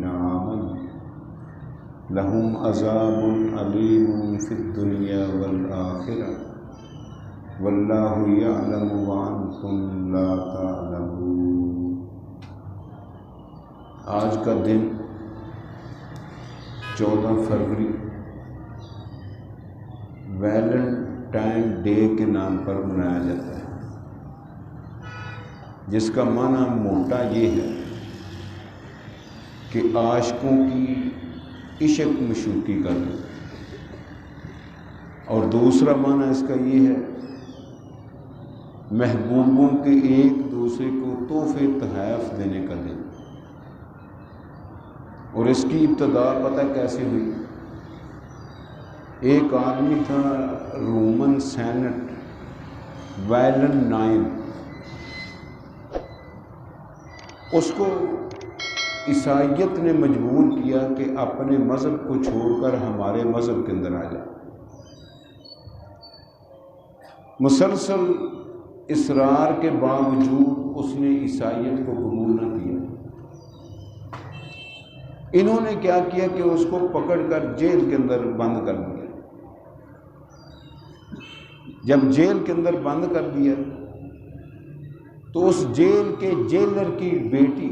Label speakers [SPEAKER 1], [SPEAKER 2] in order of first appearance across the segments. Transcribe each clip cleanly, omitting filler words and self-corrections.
[SPEAKER 1] آمنوا لهم عذاب علیم فی الدنیا والآخرہ واللہ یعلم وانتم لا تعلمون۔ آج کا دن 14 فروری ویلنٹائن ڈے کے نام پر منایا جاتا ہے، جس کا معنی موٹا یہ ہے کہ عاشقوں کی عشق مشوقی کا دن، اور دوسرا معنی اس کا یہ ہے محبوبوں کے ایک دوسرے کو تحفے تحائف دینے کا دن۔ اور اس کی ابتدا پتہ کیسے ہوئی؟ ایک آدمی تھا رومن سینٹ ویلنٹائن، اس کو عیسائیت نے مجبور کیا کہ اپنے مذہب کو چھوڑ کر ہمارے مذہب کے اندر آ جائے۔ مسلسل اصرار کے باوجود اس نے عیسائیت کو قبول نہ کیا۔ انہوں نے کیا کیا کہ اس کو پکڑ کر جیل کے اندر بند کر دیا۔ جب جیل کے اندر بند کر دیا تو اس جیل کے جیلر کی بیٹی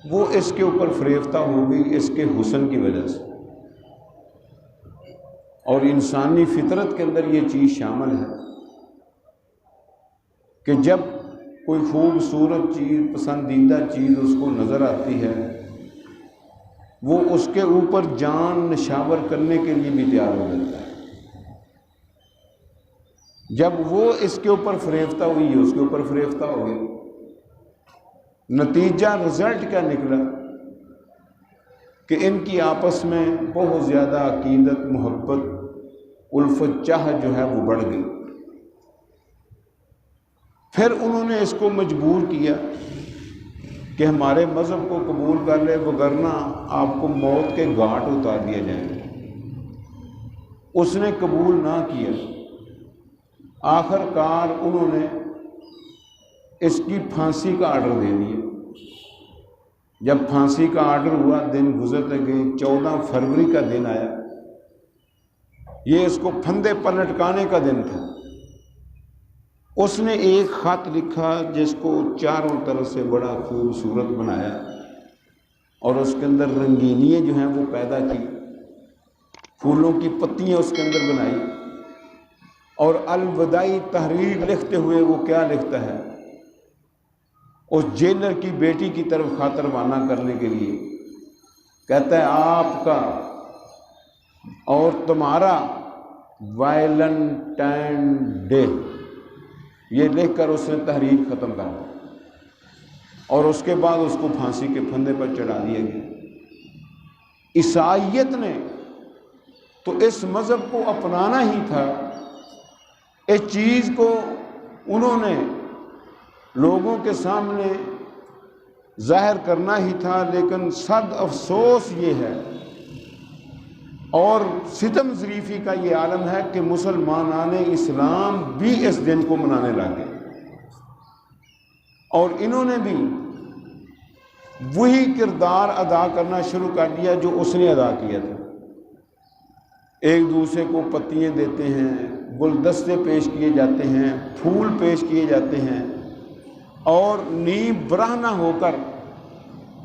[SPEAKER 1] وہ اس کے اوپر فریفتہ ہو گئی اس کے حسن کی وجہ سے، اور انسانی فطرت کے اندر یہ چیز شامل ہے کہ جب کوئی خوبصورت چیز، پسندیدہ چیز اس کو نظر آتی ہے، وہ اس کے اوپر جان نشاور کرنے کے لیے بھی تیار ہو جاتا ہے۔ جب وہ اس کے اوپر فریفتہ ہوئی، اس کے اوپر فریفتہ ہو گئی، نتیجہ رزلٹ کیا نکلا کہ ان کی آپس میں بہت زیادہ عقیدت، محبت، الفت، چاہت جو ہے وہ بڑھ گئی۔ پھر انہوں نے اس کو مجبور کیا کہ ہمارے مذہب کو قبول کر لے، وگرنہ آپ کو موت کے گھاٹ اتار دیا جائیں گے۔ اس نے قبول نہ کیا۔ آخر کار انہوں نے اس کی پھانسی کا آرڈر دے دیا۔ جب پھانسی کا آرڈر ہوا، دن گزرتے گئے، 14 فروری کا دن آیا۔ یہ اس کو پھندے پر لٹکانے کا دن تھا۔ اس نے ایک خط لکھا جس کو چاروں طرف سے بڑا خوبصورت بنایا، اور اس کے اندر رنگینیاں جو ہیں وہ پیدا کی، پھولوں کی پتیاں اس کے اندر بنائی، اور الوداعی تحریر لکھتے ہوئے وہ کیا لکھتا ہے؟ اس جیلر کی بیٹی کی طرف خاطر روانہ کرنے کے لیے کہتا ہے آپ کا اور تمہارا ویلنٹائن ڈے، یہ لکھ کر اس نے تحریر ختم کر دی، اور اس کے بعد اس کو پھانسی کے پھندے پر چڑھا دیا گیا۔ عیسائیت نے تو اس مذہب کو اپنانا ہی تھا، اس چیز کو انہوں نے لوگوں کے سامنے ظاہر کرنا ہی تھا، لیکن صد افسوس یہ ہے اور ستم ظریفی کا یہ عالم ہے کہ مسلمانان اسلام بھی اس دن کو منانے لگے، اور انہوں نے بھی وہی کردار ادا کرنا شروع کر دیا جو اس نے ادا کیا تھا۔ ایک دوسرے کو پتیاں دیتے ہیں، گلدستے پیش کیے جاتے ہیں، پھول پیش کیے جاتے ہیں، اور نیب برہنہ ہو کر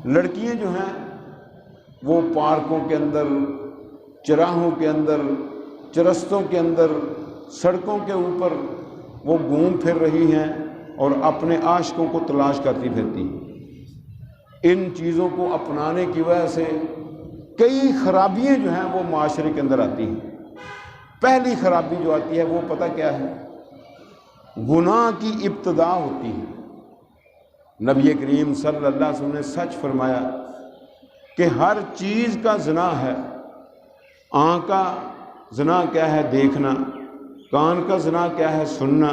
[SPEAKER 1] لڑکیاں جو ہیں وہ پارکوں کے اندر، چراہوں کے اندر، چرستوں کے اندر، سڑکوں کے اوپر وہ گھوم پھر رہی ہیں اور اپنے عاشقوں کو تلاش کرتی پھرتی ہیں۔ ان چیزوں کو اپنانے کی وجہ سے کئی خرابیاں جو ہیں وہ معاشرے کے اندر آتی ہیں۔ پہلی خرابی جو آتی ہے وہ پتہ کیا ہے؟ گناہ کی ابتدا ہوتی ہے۔ نبی کریم صلی اللہ علیہ وسلم نے سچ فرمایا کہ ہر چیز کا زنا ہے۔ آنکھ کا زنا کیا ہے؟ دیکھنا۔ کان کا زنا کیا ہے؟ سننا۔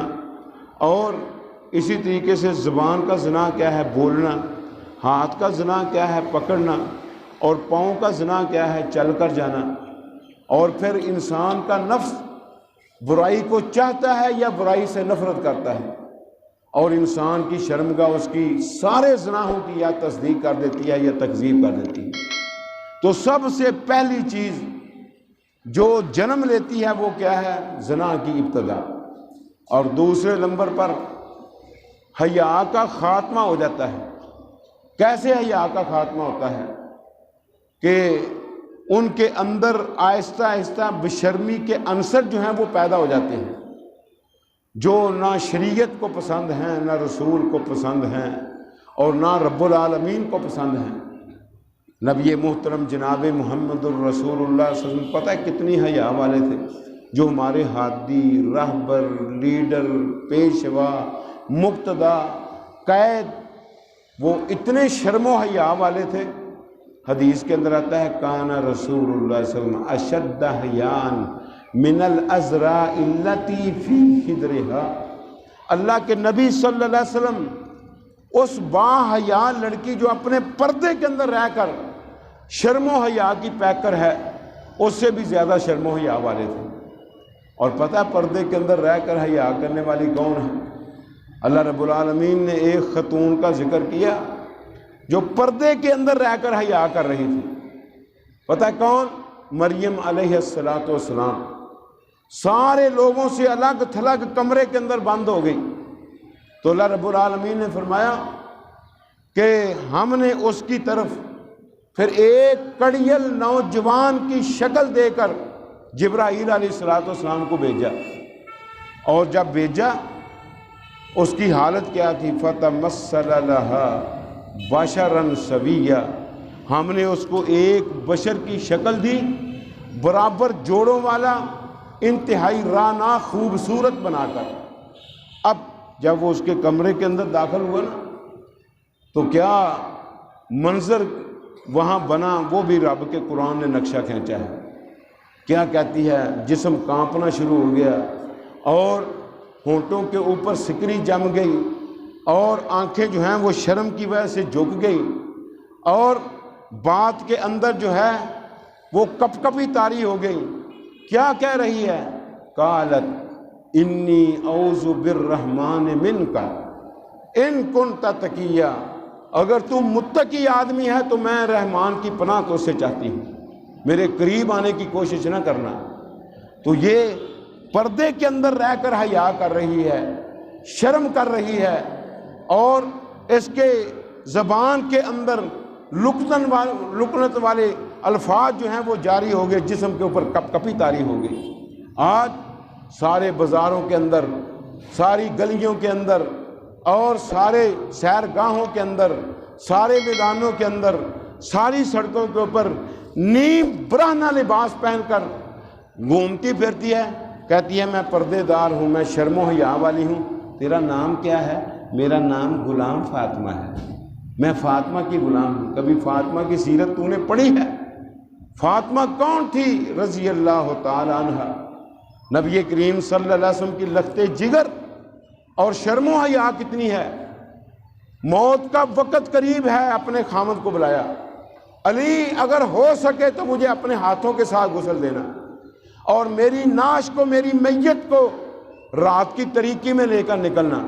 [SPEAKER 1] اور اسی طریقے سے زبان کا زنا کیا ہے؟ بولنا۔ ہاتھ کا زنا کیا ہے؟ پکڑنا۔ اور پاؤں کا زنا کیا ہے؟ چل کر جانا۔ اور پھر انسان کا نفس برائی کو چاہتا ہے یا برائی سے نفرت کرتا ہے؟ اور انسان کی شرمگاہ اس کی سارے گناہوں کی یا تصدیق کر دیتی ہے یا تکذیب کر دیتی ہے۔ تو سب سے پہلی چیز جو جنم لیتی ہے وہ کیا ہے؟ زنا کی ابتدا۔ اور دوسرے نمبر پر حیا کا خاتمہ ہو جاتا ہے۔ کیسے حیا کا خاتمہ ہوتا ہے؟ کہ ان کے اندر آہستہ آہستہ بشرمی کے عنصر جو ہیں وہ پیدا ہو جاتے ہیں، جو نہ شریعت کو پسند ہیں، نہ رسول کو پسند ہیں، اور نہ رب العالمین کو پسند ہیں۔ نبی محترم جناب محمد الرسول اللہ صلی اللہ علیہ وسلم پتہ ہے کتنی حیا والے تھے، جو ہمارے ہادی، راہبر، لیڈر، پیشوا، مقتدا، قائد، وہ اتنے شرم و حیا والے تھے۔ حدیث کے اندر آتا ہے کان رسول اللہ صلی اللہ علیہ وسلم اشد حیاء من الازراء التي فی خدرها۔ اللہ کے نبی صلی اللہ علیہ وسلم اس با حیا لڑکی جو اپنے پردے کے اندر رہ کر شرم و حیا کی پیکر ہے، اس سے بھی زیادہ شرم و حیا والے تھے۔ اور پتہ ہے پردے کے اندر رہ کر حیا کرنے والی کون ہے؟ اللہ رب العالمین نے ایک خاتون کا ذکر کیا جو پردے کے اندر رہ کر حیا کر رہی تھی۔ پتہ ہے کون؟ مریم علیہ السلام۔ سارے لوگوں سے الگ تھلگ کمرے کے اندر بند ہو گئی، تو اللہ رب العالمین نے فرمایا کہ ہم نے اس کی طرف پھر ایک کڑیل نوجوان کی شکل دے کر جبرائیل علیہ السلام کو بھیجا، اور جب بھیجا اس کی حالت کیا تھی؟ فَتَمَثَّلَ لَهَا بَشَرًا سَوِيًّا، ہم نے اس کو ایک بشر کی شکل دی، برابر جوڑوں والا، انتہائی رانا خوبصورت بنا کر۔ اب جب وہ اس کے کمرے کے اندر داخل ہوا نا، تو کیا منظر وہاں بنا وہ بھی رب کے قرآن نے نقشہ کھینچا ہے۔ کیا کہتی ہے؟ جسم کانپنا شروع ہو گیا، اور ہونٹوں کے اوپر سکری جم گئی، اور آنکھیں جو ہیں وہ شرم کی وجہ سے جھک گئی، اور بات کے اندر جو ہے وہ کپ کپی طاری ہو گئی۔ کیا کہہ رہی ہے؟ قالت انی اعوذ بالرحمن منک ان کنت تقیا، اگر تم متقی آدمی ہے تو میں رحمان کی پناہ تو اس سے چاہتی ہوں، میرے قریب آنے کی کوشش نہ کرنا۔ تو یہ پردے کے اندر رہ کر حیا کر رہی ہے، شرم کر رہی ہے، اور اس کے زبان کے اندر لکنت والے الفاظ جو ہیں وہ جاری ہو گئے، جسم کے اوپر کپ کپی طاری ہو گئی۔ آج سارے بازاروں کے اندر، ساری گلیوں کے اندر، اور سارے سیرگاہوں کے اندر، سارے میدانوں کے اندر، ساری سڑکوں کے اوپر نیم برہنہ لباس پہن کر گھومتی پھرتی ہے، کہتی ہے میں پردے دار ہوں، میں شرم و حیا والی ہوں۔ تیرا نام کیا ہے؟ میرا نام غلام فاطمہ ہے، میں فاطمہ کی غلام ہوں۔ کبھی فاطمہ کی سیرت تو نے پڑھی ہے؟ فاطمہ کون تھی رضی اللہ تعالی عنہ؟ نبی کریم صلی اللہ علیہ وسلم کی لخت جگر اور شرم و حیا کتنی ہے۔ موت کا وقت قریب ہے، اپنے خامد کو بلایا، علی اگر ہو سکے تو مجھے اپنے ہاتھوں کے ساتھ غسل دینا، اور میری ناش کو، میری میت کو رات کی تاریکی میں لے کر نکلنا۔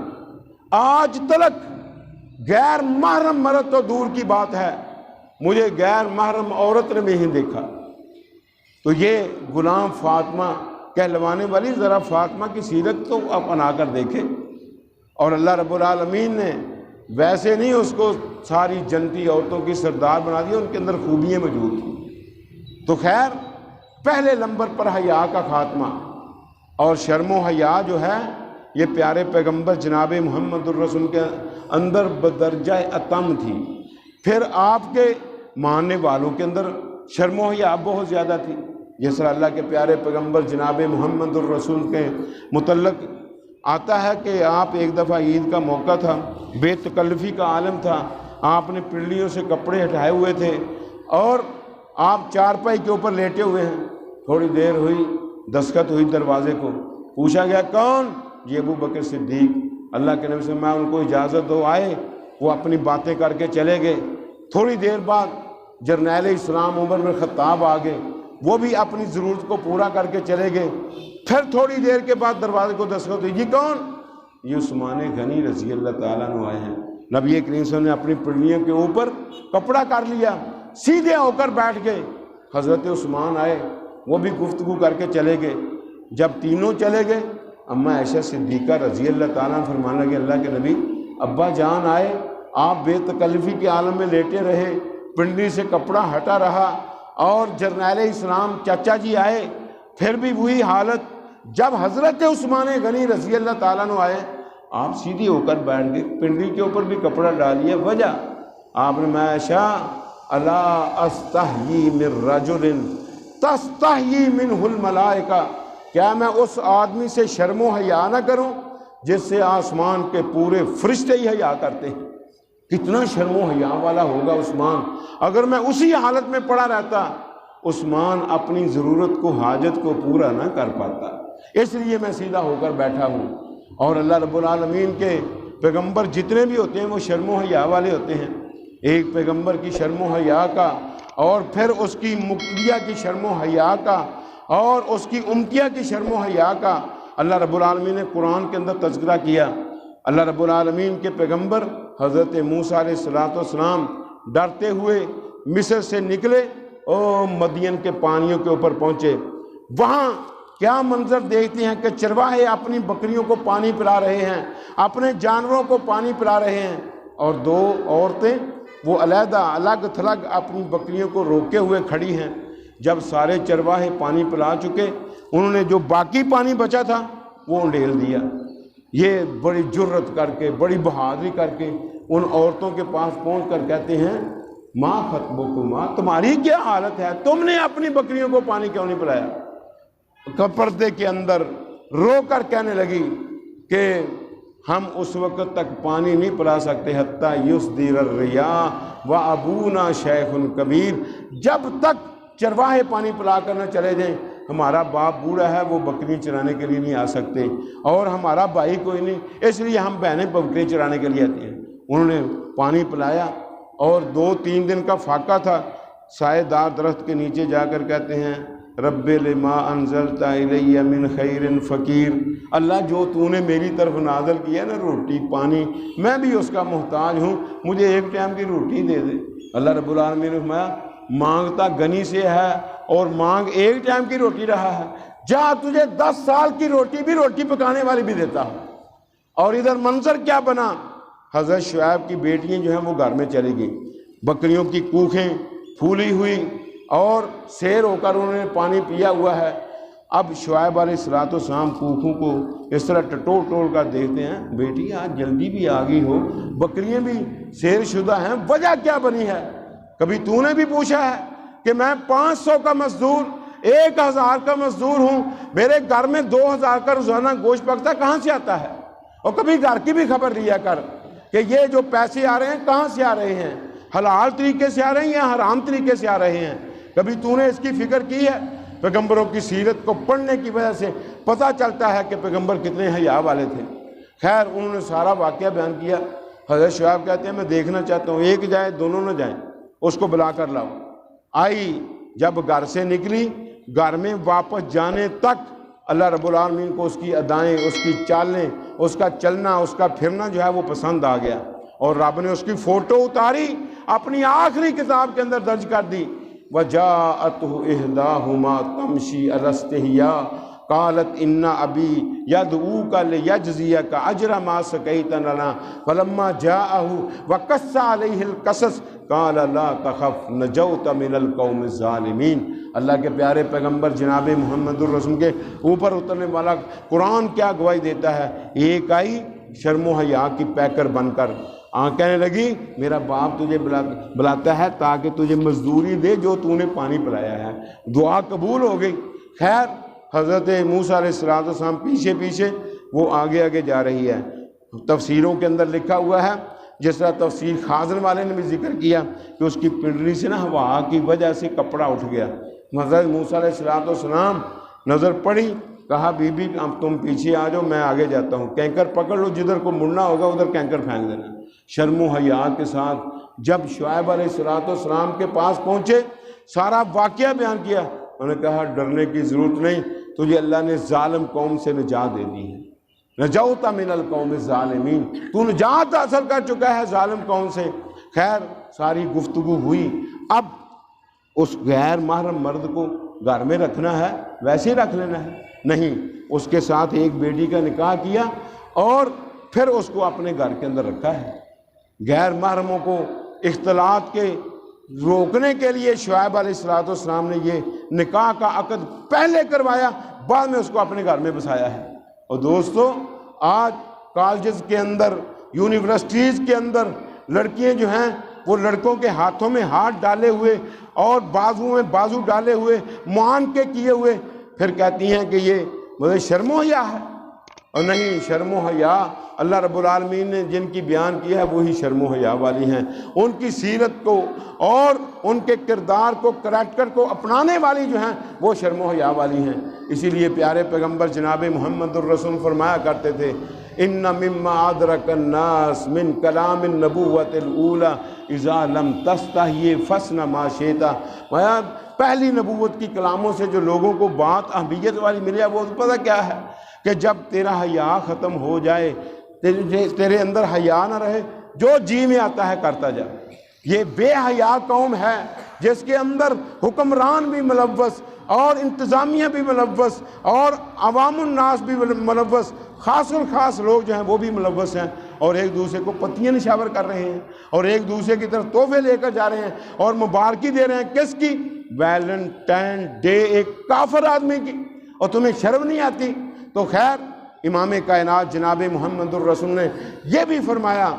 [SPEAKER 1] آج تلک غیر محرم مرد تو دور کی بات ہے، مجھے غیر محرم عورت نے نہیں دیکھا۔ تو یہ غلام فاطمہ کہلوانے والی، ذرا فاطمہ کی سیرت تو اپنا کر دیکھے۔ اور اللہ رب العالمین نے ویسے نہیں اس کو ساری جنتی عورتوں کی سردار بنا دیا، ان کے اندر خوبیاں موجود تھیں۔ تو خیر، پہلے نمبر پر حیا کا خاتمہ، اور شرم و حیا جو ہے یہ پیارے پیغمبر جناب محمد الرسول کے اندر بدرجہ اتم تھی۔ پھر آپ کے ماننے والوں کے اندر شرم و حیا بہت زیادہ تھی۔ جس طرح اللہ کے پیارے پیغمبر جناب محمد الرسول کے متعلق آتا ہے کہ آپ ایک دفعہ عید کا موقع تھا، بے تکلفی کا عالم تھا، آپ نے پنڈلیوں سے کپڑے ہٹائے ہوئے تھے، اور آپ چارپائی کے اوپر لیٹے ہوئے ہیں۔ تھوڑی دیر ہوئی، دستخط ہوئی دروازے کو، پوچھا گیا کون؟ یہ ابو بکر صدیق۔ اللہ کے نبی سے میں ان کو اجازت دو، آئے، وہ اپنی باتیں کر کے چلے گئے۔ تھوڑی دیر بعد جرنیل اسلام عمر بن خطاب آ گئے، وہ بھی اپنی ضرورت کو پورا کر کے چلے گئے۔ پھر تھوڑی دیر کے بعد دروازے کو دستخط ہوئی، یہ کون؟ یہ عثمان غنی رضی اللہ تعالیٰ عنہ آئے ہیں۔ نبی کریم صلی اللہ علیہ وسلم نے اپنی پنڈلیوں کے اوپر کپڑا کر لیا، سیدھے ہو کر بیٹھ گئے۔ حضرت عثمان آئے، وہ بھی گفتگو کر کے چلے گئے۔ جب تینوں چلے گئے، اماں عائشہ صدیقہ رضی اللہ تعالیٰ عنہ فرمانے لگے اللہ کے نبی، ابا جان آئے، آپ بے تکلفی کے عالم میں لیٹے رہے، پنڈلی سے کپڑا ہٹا رہا، اور جرنیل اسلام چچا جی آئے، پھر بھی وہی حالت۔ جب حضرت عثمان غنی رضی اللہ تعالیٰ عنہ آئے، آپ سیدھی ہو کر بیٹھ گئے، پنڈلی کے اوپر بھی کپڑا ڈالیے۔ وجہ آپ نے میں عائشہ الا استحیی من رجل تستحیی منہ الملائکہ، کیا میں اس آدمی سے شرم و حیا نہ کروں جس سے آسمان کے پورے فرشتے ہی حیا کرتے ہیں؟ کتنا شرم و حیا والا ہوگا عثمان۔ اگر میں اسی حالت میں پڑا رہتا، عثمان اپنی ضرورت کو، حاجت کو پورا نہ کر پاتا، اس لیے میں سیدھا ہو کر بیٹھا ہوں۔ اور اللہ رب العالمین کے پیغمبر جتنے بھی ہوتے ہیں وہ شرم و حیا والے ہوتے ہیں۔ ایک پیغمبر کی شرم و حیا کا، اور پھر اس کی مقتدیہ کی شرم و حیا کا، اور اس کی امتیہ کی شرم و حیا کا اللہ رب العالمین نے قرآن کے اندر تذکرہ کیا۔ اللہ رب العالمین کے پیغمبر حضرت موسیٰ علیہ السلام ڈرتے ہوئے مصر سے نکلے اور مدین کے پانیوں کے اوپر پہنچے۔ وہاں کیا منظر دیکھتے ہیں کہ چرواہے اپنی بکریوں کو پانی پلا رہے ہیں، اپنے جانوروں کو پانی پلا رہے ہیں، اور دو عورتیں وہ علیحدہ الگ تھلگ اپنی بکریوں کو روکے ہوئے کھڑی ہیں۔ جب سارے چرواہے پانی پلا چکے، انہوں نے جو باقی پانی بچا تھا وہ انڈیل دیا۔ یہ بڑی جرت کر کے، بڑی بہادری کر کے ان عورتوں کے پاس پہنچ کر کہتے ہیں ما خطبکما، تمہاری کیا حالت ہے، تم نے اپنی بکریوں کو پانی کیوں نہیں پلایا؟ پردے کے اندر رو کر کہنے لگی کہ ہم اس وقت تک پانی نہیں پلا سکتے حتیٰ یصدر الریاح و ابونا شیخ کبیر، جب تک چرواہے پانی پلا کر نہ چلے جائیں، ہمارا باپ بوڑھا ہے، وہ بکری چرانے کے لیے نہیں آ سکتے، اور ہمارا بھائی کوئی نہیں، اس لیے ہم بہنیں بکری چرانے کے لیے آتی ہیں۔ انہوں نے پانی پلایا، اور 2-3 دن کا فاقہ تھا، سائے دار درخت کے نیچے جا کر کہتے ہیں رب لما انزلت الی من خیر فقیر، اللہ جو تو نے میری طرف نازل کیا نا روٹی پانی، میں بھی اس کا محتاج ہوں، مجھے ایک ٹائم کی روٹی دے دے۔ اللہ رب العالمین نے فرمایا مانگتا غنی سے ہے اور مانگ ایک ٹائم کی روٹی رہا ہے، جا تجھے 10 سال کی روٹی پکانے والی بھی دیتا ہوں۔ اور ادھر منظر کیا بنا، حضرت شعیب کی بیٹیاں جو ہیں وہ گھر میں چلی گئیں، بکریوں کی کوکھیں پھولی ہوئی اور سیر ہو کر انہوں نے پانی پیا ہوا ہے۔ اب شعیب علیہ السلام کوکھوں کو اس طرح ٹٹول کر دیکھتے ہیں، بیٹی آج جلدی بھی آ گئی ہو، بکریاں بھی سیر شدہ ہیں، وجہ کیا بنی ہے؟ کبھی تو نے بھی پوچھا ہے کہ میں 500 کا مزدور 1000 کا مزدور ہوں، میرے گھر میں 2000 کا روزانہ گوشت پکتا کہاں سے آتا ہے؟ اور کبھی گھر کی بھی خبر لیا کر کہ یہ جو پیسے آ رہے ہیں کہاں سے آ رہے ہیں، حلال طریقے سے آ رہے ہیں یا حرام طریقے سے آ رہے ہیں؟ کبھی تو نے اس کی فکر کی ہے؟ پیغمبروں کی سیرت کو پڑھنے کی وجہ سے پتہ چلتا ہے کہ پیغمبر کتنے حیا والے تھے۔ خیر انہوں نے سارا واقعہ بیان کیا۔ حضرت شعیب کہتے ہیں میں دیکھنا چاہتا ہوں، ایک جائے دونوں نہ جائیں، اس کو بلا کر لاؤ۔ آئی، جب گھر سے نکلی، گھر میں واپس جانے تک اللہ رب العالمین کو اس کی ادائیں، اس کی چالیں، اس کا چلنا، اس کا پھرنا جو ہے وہ پسند آ گیا، اور رب نے اس کی فوٹو اتاری، اپنی آخری کتاب کے اندر درج کر دی۔ وَجَاءَتْهُ إِحْدَاهُمَا تَمْشِي عَلَى اسْتِحْيَاءٍ قَالَتْ إِنَّ أَبِي يَدْعُوكَ لِيَجْزِيَكَ أَجْرَ مَا سَقَيْتَ لَنَا فَلَمَّا جَاءَهُ وَقَصَّ عَلَيْهِ الْقَصَصَ قَالَ لَا تَخَفْ نَجَوْتَ مِنَ الْقَوْمِ الظَّالِمِينَ۔ اللہ کے پیارے پیغمبر جناب محمد الرسول کے اوپر اترنے والا قرآن کیا گواہی دیتا ہے؟ ایک آئی شرم و حیا کی پیکر بن کر، کہنے لگی میرا باپ تجھے بلاتا ہے تاکہ تجھے مزدوری دے جو تو نے پانی پلایا ہے۔ دعا قبول ہو گئی۔ خیر حضرت موسیٰ علیہ السلام پیچھے پیچھے، وہ آگے آگے جا رہی ہے۔ تفسیروں کے اندر لکھا ہوا ہے، جس طرح تفسیر خازن والے نے بھی ذکر کیا کہ اس کی پنڈلی سے نا ہوا کی وجہ سے کپڑا اٹھ گیا۔ حضرت موسیٰ علیہ السلام نظر پڑی، کہا بی بی اب تم پیچھے آ جاؤ، میں آگے جاتا ہوں، کینکر پکڑ لو، جدھر کو مڑنا ہوگا ادھر کینکر پھینک دینا۔ شرم و حیا کے ساتھ جب شعیب علیہ السلام کے پاس پہنچے، سارا واقعہ بیان کیا۔ انہوں نے کہا ڈرنے کی ضرورت نہیں، تجھے اللہ نے ظالم قوم سے نجات دے دی ہے، نجوت من القوم الظالمین، تو نجات حاصل کر چکا ہے ظالم قوم سے۔ خیر ساری گفتگو ہوئی، اب اس غیر محرم مرد کو گھر میں رکھنا ہے ویسے ہی رکھ لینا ہے؟ نہیں، اس کے ساتھ ایک بیٹی کا نکاح کیا اور پھر اس کو اپنے گھر کے اندر رکھا ہے۔ غیر محرموں کو اختلاط کے روکنے کے لیے شعیب علیہ السلام نے یہ نکاح کا عقد پہلے کروایا، بعد میں اس کو اپنے گھر میں بسایا ہے۔ اور دوستو آج کالجز کے اندر، یونیورسٹیز کے اندر لڑکیاں جو ہیں وہ لڑکوں کے ہاتھوں میں ہاتھ ڈالے ہوئے اور بازو میں بازو ڈالے ہوئے، معانقے کیے ہوئے، پھر کہتی ہیں کہ یہ مجھے شرم و حیا ہے۔ اور نہیں، شرم و حیا اللہ رب العالمین نے جن کی بیان کی ہے وہی شرم و حیا والی ہیں۔ ان کی سیرت کو اور ان کے کردار کو، کریکٹر کو اپنانے والی جو ہیں وہ شرم و حیا والی ہیں۔ اسی لیے پیارے پیغمبر جناب محمد الرسول فرمایا کرتے تھے، ان مما ادرک الناس من کلام النبوۃ الاولی اذا لم تستحی فاصنع ما شئت۔ پہلی نبوت کی کلاموں سے جو لوگوں کو بات اہمیت والی ملی ہے وہ پتہ کیا ہے کہ جب تیرا حیا ختم ہو جائے، تیرے اندر حیا نہ رہے، جو جی میں آتا ہے کرتا جا۔ یہ بے حیا قوم ہے جس کے اندر حکمران بھی ملوث اور انتظامیہ بھی ملوث اور عوام الناس بھی ملوث، خاص الخاص لوگ جو ہیں وہ بھی ملوث ہیں، اور ایک دوسرے کو پتیاں نشاور کر رہے ہیں اور ایک دوسرے کی طرف تحفے لے کر جا رہے ہیں اور مبارکی دے رہے ہیں۔ کس کی؟ ویلنٹائن ڈے ایک کافر آدمی کی، اور تمہیں شرم نہیں آتی؟ تو خیر امام کائنات جناب محمد الرسول نے یہ بھی فرمایا،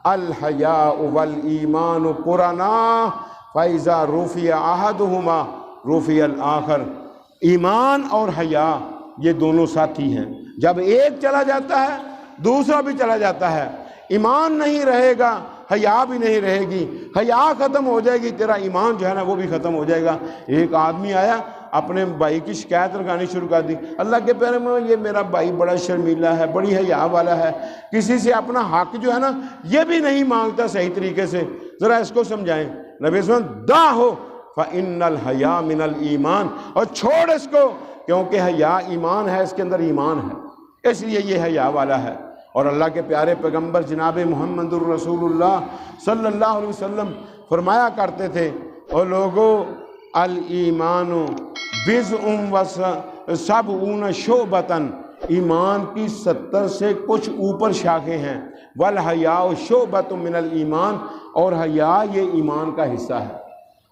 [SPEAKER 1] الحیاء والایمان قرنا فاذا رفع احدہما رفع الاخر۔ ایمان اور حیا یہ دونوں ساتھی ہیں، جب ایک چلا جاتا ہے دوسرا بھی چلا جاتا ہے۔ ایمان نہیں رہے گا حیا بھی نہیں رہے گی، حیا ختم ہو جائے گی تیرا ایمان جو ہے نا وہ بھی ختم ہو جائے گا۔ ایک آدمی آیا اپنے بھائی کی شکایت لگانی شروع کر دی، اللہ کے پیارے میں یہ میرا بھائی بڑا شرمیلا ہے، بڑی حیا والا ہے، کسی سے اپنا حق جو ہے نا یہ بھی نہیں مانگتا صحیح طریقے سے، ذرا اس کو سمجھائیں۔ نبی صلی اللہ علیہ وسلم دا ہو فَإِنَّ الْحَيَاءَ مِنَ الْإِيمَانِ، اور چھوڑ اس کو کیونکہ حیا ایمان ہے، اس کے اندر ایمان ہے، اس لیے یہ حیا والا ہے۔ اور اللہ کے پیارے پیغمبر جناب محمد الرسول اللہ صلی اللہ علیہ وسلم فرمایا کرتے تھے، اور لوگوں الایمان بضع وسبعون شعبۃ، ایمان کی 70 سے کچھ اوپر شاخیں ہیں، والحیاء شعبۃ من الایمان، اور حیا یہ ایمان کا حصہ ہے۔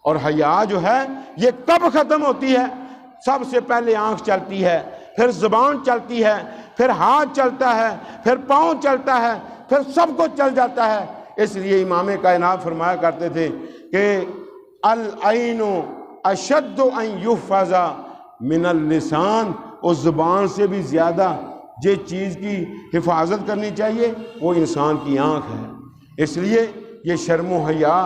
[SPEAKER 1] اور حیا جو ہے یہ کب ختم ہوتی ہے؟ سب سے پہلے آنکھ چلتی ہے، پھر زبان چلتی ہے، پھر ہاتھ چلتا ہے، پھر پاؤں چلتا ہے، پھر سب کچھ چل جاتا ہے۔ اس لیے امام کائنات فرمایا کرتے تھے کہ العین اشد ان یحفظ من اللسان، اس زبان سے بھی زیادہ جس چیز کی حفاظت کرنی چاہیے وہ انسان کی آنکھ ہے۔ اس لیے یہ شرم و حیا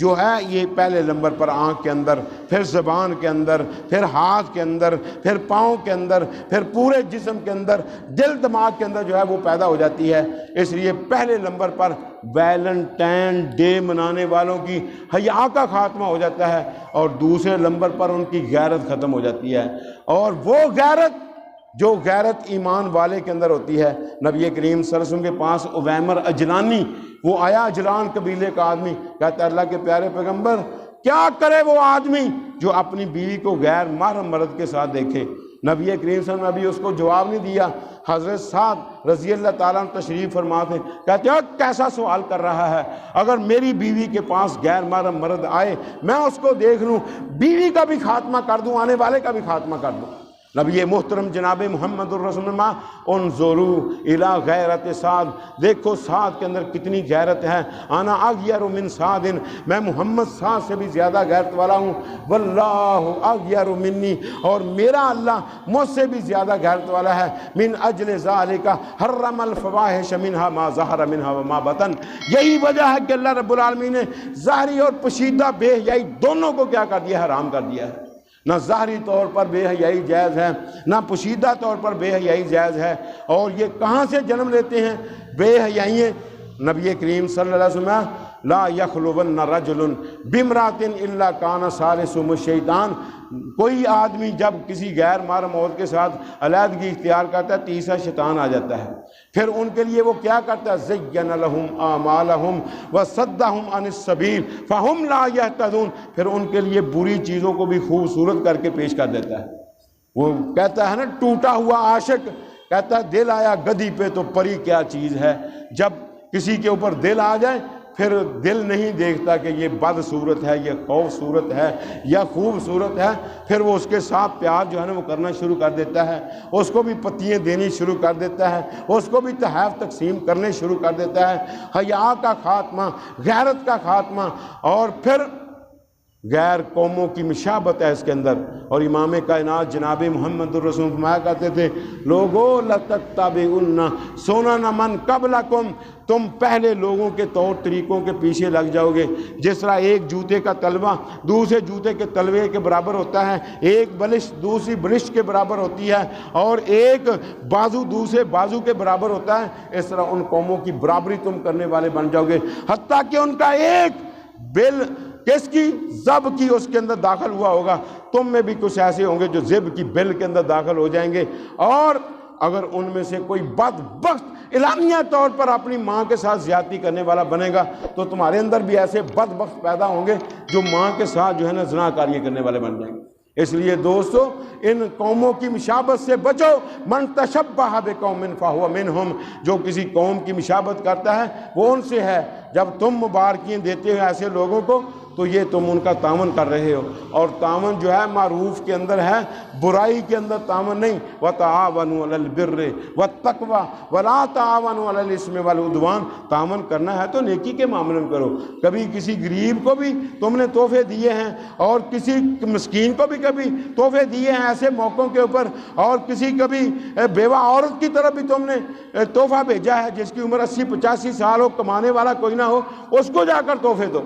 [SPEAKER 1] جو ہے یہ پہلے نمبر پر آنکھ کے اندر، پھر زبان کے اندر، پھر ہاتھ کے اندر، پھر پاؤں کے اندر، پھر پورے جسم کے اندر، دل دماغ کے اندر جو ہے وہ پیدا ہو جاتی ہے۔ اس لیے پہلے نمبر پر ویلنٹائن ڈے منانے والوں کی حیا کا خاتمہ ہو جاتا ہے، اور دوسرے نمبر پر ان کی غیرت ختم ہو جاتی ہے، اور وہ غیرت جو غیرت ایمان والے کے اندر ہوتی ہے۔ نبی کریم صلی اللہ علیہ وسلم کے پاس اویمر اجلانی، وہ آیا اجلان قبیلے کا آدمی، کہتا ہے اللہ کے پیارے پیغمبر کیا کرے وہ آدمی جو اپنی بیوی کو غیر محرم مرد کے ساتھ دیکھے؟ نبی کریم صلی اللہ علیہ وسلم نے ابھی اس کو جواب نہیں دیا۔ حضرت سعد رضی اللہ تعالیٰ عنہ تشریف فرما تھے، کہتے ہیں کیسا سوال کر رہا ہے، اگر میری بیوی کے پاس غیر محرم مرد آئے میں اس کو دیکھ لوں، بیوی کا بھی خاتمہ کر دوں، آنے والے کا بھی خاتمہ کر دوں۔ نبی محترم جناب محمد الرسول انظروا الی غیرت سعد، دیکھو سعد کے اندر کتنی غیرت ہے، انا اغیر من سعد، میں محمد سعد سے بھی زیادہ غیرت والا ہوں، واللہ اغیر منی، اور میرا اللہ مجھ سے بھی زیادہ غیرت والا ہے، من اجل ذالک حرم الفواحش منها ما ظہر منها وما بطن، یہی وجہ ہے کہ اللہ رب العالمین نے ظاہری اور پوشیدہ بے حیائی دونوں کو کیا کر دیا ہے؟ حرام کر دیا ہے۔ نہ ظاہری طور پر بے حیائی جائز ہے، نہ پوشیدہ طور پر بے حیائی جائز ہے۔ اور یہ کہاں سے جنم لیتے ہیں بے حیائییں؟ نبی کریم صلی اللہ علیہ وسلم لا یخلون رجل بامرأۃ الا کان ثالثہم الشیطان، کوئی آدمی جب کسی غیر محرم عورت کے ساتھ علیحدگی اختیار کرتا ہے تیسرا شیطان آ جاتا ہے، پھر ان کے لیے وہ کیا کرتا ہے، زین لہم اعمالہم وصدہم عن السبیل فہم لا یہتدون، پھر ان کے لیے بری چیزوں کو بھی خوبصورت کر کے پیش کر دیتا ہے۔ وہ کہتا ہے نا ٹوٹا ہوا عاشق کہتا ہے دل آیا گدی پہ تو پری کیا چیز ہے، جب کسی کے اوپر دل آ جائے پھر دل نہیں دیکھتا کہ یہ بد صورت ہے، یہ خوبصورت ہے یا خوبصورت ہے، پھر وہ اس کے ساتھ پیار جو ہے نا وہ کرنا شروع کر دیتا ہے، اس کو بھی پتیاں دینی شروع کر دیتا ہے، اس کو بھی تحائف تقسیم کرنے شروع کر دیتا ہے۔ حیا کا خاتمہ، غیرت کا خاتمہ، اور پھر غیر قوموں کی مشابت ہے اس کے اندر۔ اور امام کائنات جناب محمد الرسول فرمایا کرتے تھے لوگو لتتبعن سنن من قبلکم، تم پہلے لوگوں کے طور طریقوں کے پیچھے لگ جاؤ گے۔ جس طرح ایک جوتے کا تلوہ دوسرے جوتے کے تلوے کے برابر ہوتا ہے، ایک بلش دوسری بلش کے برابر ہوتی ہے، اور ایک بازو دوسرے بازو کے برابر ہوتا ہے، اس طرح ان قوموں کی برابری تم کرنے والے بن جاؤ گے، حتیٰ کہ ان کا ایک بل کس کی، زب کی، اس کے اندر داخل ہوا ہوگا، تم میں بھی کچھ ایسے ہوں گے جو زب کی بل کے اندر داخل ہو جائیں گے۔ اور اگر ان میں سے کوئی بدبخت اعلانیہ طور پر اپنی ماں کے ساتھ زیادتی کرنے والا بنے گا تو تمہارے اندر بھی ایسے بدبخت پیدا ہوں گے جو ماں کے ساتھ جو ہے نا زنا کاریاں کرنے والے بن جائیں گے۔ اس لیے دوستو ان قوموں کی مشابت سے بچو، من تشبہ بقوم فہو منہم، جو کسی قوم کی مشابت کرتا ہے وہ ان سے ہے۔ جب تم مبارکیاں دیتے ہو ایسے لوگوں کو تو یہ تم ان کا تعاون کر رہے ہو، اور تعاون جو ہے معروف کے اندر ہے، برائی کے اندر تعاون نہیں۔ وَتَعَاوَنُوا عَلَى الْبِرِّ وَالتَّقْوَى وَلَا تَعَاوَنُوا عَلَى الْإِثْمِ وَالْعُدْوَانِ، تعاون کرنا ہے تو نیکی کے معاملے میں کرو۔ کبھی کسی غریب کو بھی تم نے تحفے دیے ہیں، اور کسی مسکین کو بھی کبھی تحفے دیے ہیں ایسے موقعوں کے اوپر، اور کسی کبھی بیوہ عورت کی طرف بھی تم نے تحفہ بھیجا ہے جس کی عمر 80-85 سال ہو، کمانے والا کوئی نہ ہو، اس کو جا کر تحفے دو۔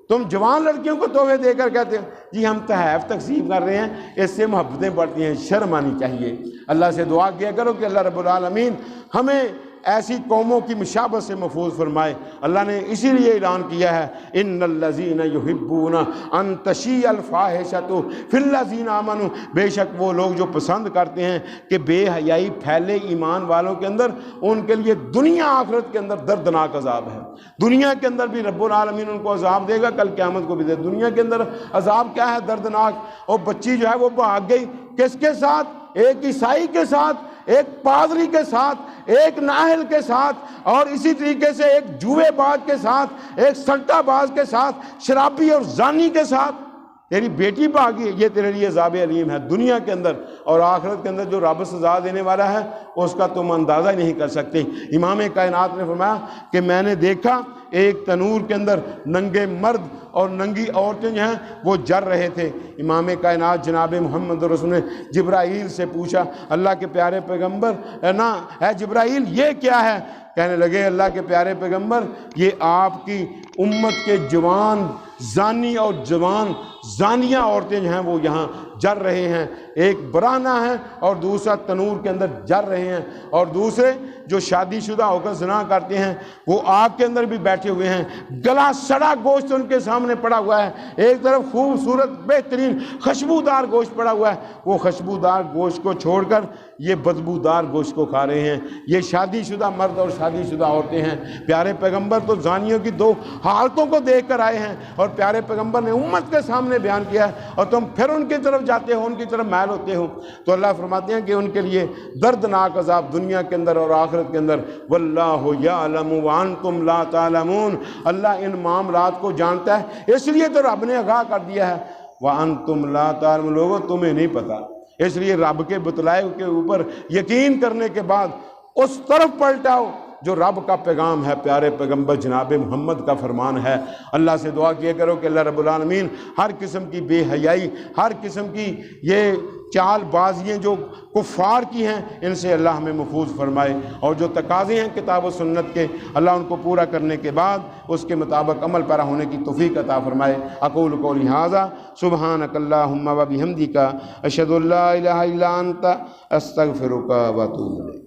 [SPEAKER 1] تم جوان لڑکیوں کو تحفے دے کر کہتے ہیں جی ہم تحائف تقسیم کر رہے ہیں، اس سے محبتیں بڑھتی ہیں، شرم آنی چاہیے۔ اللہ سے دعا کیا کرو کہ اللہ رب العالمین ہمیں ایسی قوموں کی مشابت سے محفوظ فرمائے۔ اللہ نے اسی لیے اعلان کیا ہے ان الذین یحبون ان تشیع الفاحشۃ فی الذین آمنوا، بے شک وہ لوگ جو پسند کرتے ہیں کہ بے حیائی پھیلے ایمان والوں کے اندر، ان کے لیے دنیا آخرت کے اندر دردناک عذاب ہے۔ دنیا کے اندر بھی رب العالمین ان کو عذاب دے گا، کل قیامت کو بھی دے۔ دنیا کے اندر عذاب کیا ہے؟ دردناک۔ اور بچی جو ہے وہ بھاگ گئی کس کے ساتھ؟ ایک عیسائی کے ساتھ، ایک پادری کے ساتھ، ایک نااہل کے ساتھ، اور اسی طریقے سے ایک جوئے باز کے ساتھ، ایک سلطہ باز کے ساتھ، شرابی اور زانی کے ساتھ۔ تیری بیٹی بھاگی، یہ تیرے لیے عذاب علیم ہے دنیا کے اندر، اور آخرت کے اندر جو رب سزا دینے والا ہے اس کا تم اندازہ ہی نہیں کر سکتے۔ امام کائنات نے فرمایا کہ میں نے دیکھا ایک تنور کے اندر ننگے مرد اور ننگی عورتیں جو ہیں وہ جر رہے تھے۔ امام کائنات جناب محمد رسول نے جبرائیل سے پوچھا اللہ کے پیارے پیغمبر اے جبرائیل یہ کیا ہے؟ کہنے لگے اللہ کے پیارے پیغمبر یہ آپ کی امت کے جوان زانی اور جوان زانیہ عورتیں جو ہیں وہ یہاں جر رہے ہیں، ایک برانہ ہے اور دوسرا تنور کے اندر جر رہے ہیں، اور دوسرے جو شادی شدہ ہو کر زنا کرتے ہیں وہ آگ کے اندر بھی بیٹھے ہوئے ہیں، گلا سڑا گوشت ان کے سامنے پڑا ہوا ہے، ایک طرف خوبصورت بہترین خوشبودار گوشت پڑا ہوا ہے، وہ خوشبودار گوشت کو چھوڑ کر یہ بدبودار گوشت کو کھا رہے ہیں۔ یہ شادی شدہ مرد اور شادی شدہ عورتیں ہیں۔ پیارے پیغمبر تو زانیوں کی دو حالتوں کو دیکھ کر آئے ہیں، اور پیارے پیغمبر نے امت کے سامنے بیان کیا ہے، اور تم پھر ان کی طرف جاتے ہو، ان کی طرف مائل ہوتے ہو۔ تو اللہ فرماتے ہیں کہ ان کے لیے دردناک عذاب دنیا کے اندر اور آخرت کے اندر۔ واللہ یعلم وانتم لا تعلمون، اللہ ان معاملات کو جانتا ہے، اس لیے تو رب نے آگاہ کر دیا ہے وانتم لا تعلمون، لوگوں تمہیں نہیں پتا، اس لیے رب کے بتلائے کے اوپر یقین کرنے کے بعد اس طرف پلٹاؤ جو رب کا پیغام ہے، پیارے پیغمبر جناب محمد کا فرمان ہے۔ اللہ سے دعا کیا کرو کہ اللہ رب العالمین ہر قسم کی بے حیائی، ہر قسم کی یہ چال بازیاں جو کفار کی ہیں ان سے اللہ ہمیں محفوظ فرمائے، اور جو تقاضے ہیں کتاب و سنت کے اللہ ان کو پورا کرنے کے بعد اس کے مطابق عمل پیرا ہونے کی توفیق عطا فرمائے۔ اقول قولی ھذا سبحانک اللہم و بحمدک اشہد ان لا الہ الا انت استغفرک و اتوب الیک۔